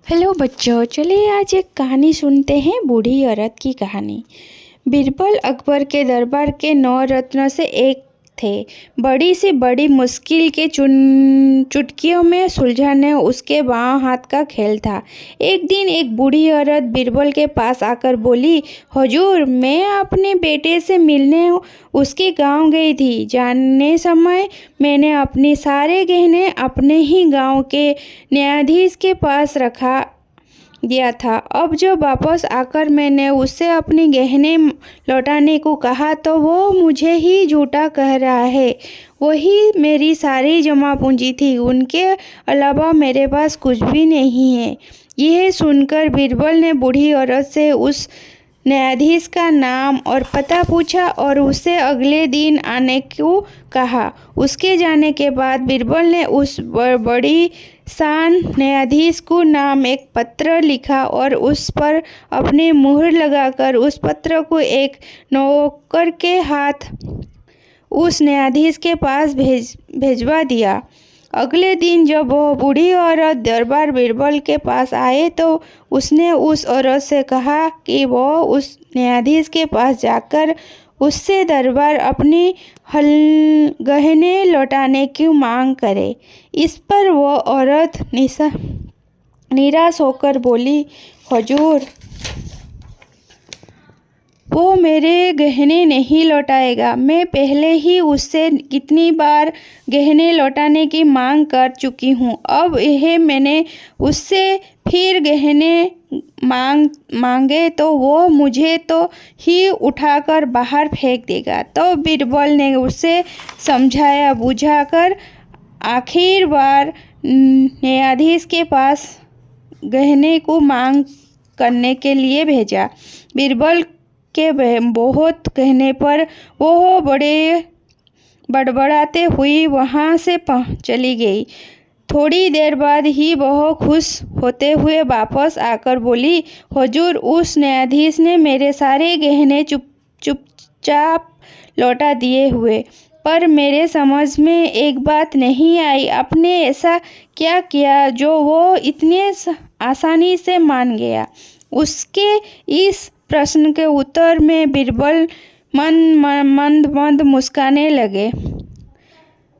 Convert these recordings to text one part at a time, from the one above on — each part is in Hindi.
हेलो बच्चों, चलिए आज एक कहानी सुनते हैं। बूढ़ी औरत की कहानी। बीरबल अकबर के दरबार के 9 रत्नों से एक थे। बड़ी से बड़ी मुश्किल के चुटकियों में सुलझाने उसके बाएं हाथ का खेल था। एक दिन एक बूढ़ी औरत बीरबल के पास आकर बोली, हुजूर, मैं अपने बेटे से मिलने उसके गांव गई थी। जाने समय मैंने अपने सारे गहने अपने ही गांव के न्यायाधीश के पास रखा दिया था। अब जब वापस आकर मैंने उससे अपने गहने लौटाने को कहा तो वो मुझे ही झूठा कह रहा है। वही मेरी सारी जमा पूंजी थी, उनके अलावा मेरे पास कुछ भी नहीं है। यह सुनकर बीरबल ने बूढ़ी औरत से उस न्यायाधीश का नाम और पता पूछा और उसे अगले दिन आने को कहा। उसके जाने के बाद बीरबल ने उस बड़ी शान न्यायाधीश को नाम एक पत्र लिखा और उस पर अपनी मुहर लगाकर उस पत्र को एक नौकर के हाथ उस न्यायाधीश के पास भेजवा दिया। अगले दिन जब वो बूढ़ी औरत दरबार बीरबल के पास आए तो उसने उस औरत से कहा कि वो उस न्यायाधीश के पास जाकर उससे दरबार अपनी गहने लौटाने की मांग करे। इस पर वो औरत निराश होकर बोली, हुजूर, वो मेरे गहने नहीं लौटाएगा। मैं पहले ही उससे कितनी बार गहने लौटाने की मांग कर चुकी हूँ। अब यह मैंने उससे फिर गहने मांगे तो वो मुझे तो ही उठाकर बाहर फेंक देगा। तो बीरबल ने उसे समझाया बुझाकर आखिर बार न्यायाधीश के पास गहने को मांग करने के लिए भेजा। बीरबल के बहुत कहने पर वो बड़बड़ाते हुई वहाँ से चली गई। थोड़ी देर बाद ही वह खुश होते हुए वापस आकर बोली, हुजूर, उस न्यायाधीश ने मेरे सारे गहने चुपचाप लौटा दिए हुए, पर मेरे समझ में एक बात नहीं आई। आपने ऐसा क्या किया जो वो इतने आसानी से मान गया? उसके इस प्रश्न के उत्तर में बीरबल मंद मुस्कुराने लगे।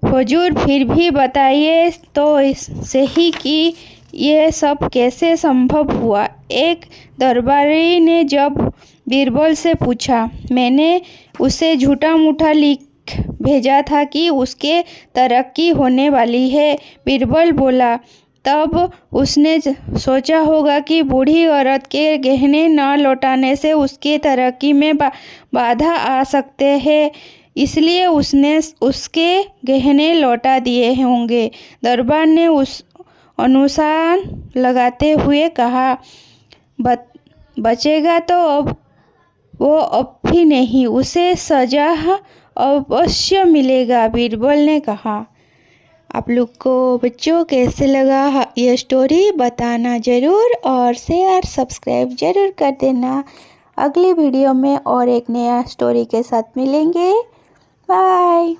हुजूर, फिर भी बताइए तो सही कि यह सब कैसे संभव हुआ? एक दरबारी ने जब बीरबल से पूछा। मैंने उसे झूठा मूठा लिख भेजा था कि उसके तरक्की होने वाली है, बीरबल बोला। तब उसने सोचा होगा कि बूढ़ी औरत के गहने न लौटाने से उसकी तरक्की में बाधा आ सकते हैं, इसलिए उसने उसके गहने लौटा दिए होंगे। दरबार ने उस अनुमान लगाते हुए कहा, बचेगा तो अब भी नहीं, उसे सजा अवश्य मिलेगा, बीरबल ने कहा। आप लोग को बच्चों कैसे लगा यह स्टोरी बताना ज़रूर और शेयर सब्सक्राइब ज़रूर कर देना। अगली वीडियो में और एक नया स्टोरी के साथ मिलेंगे। बाय।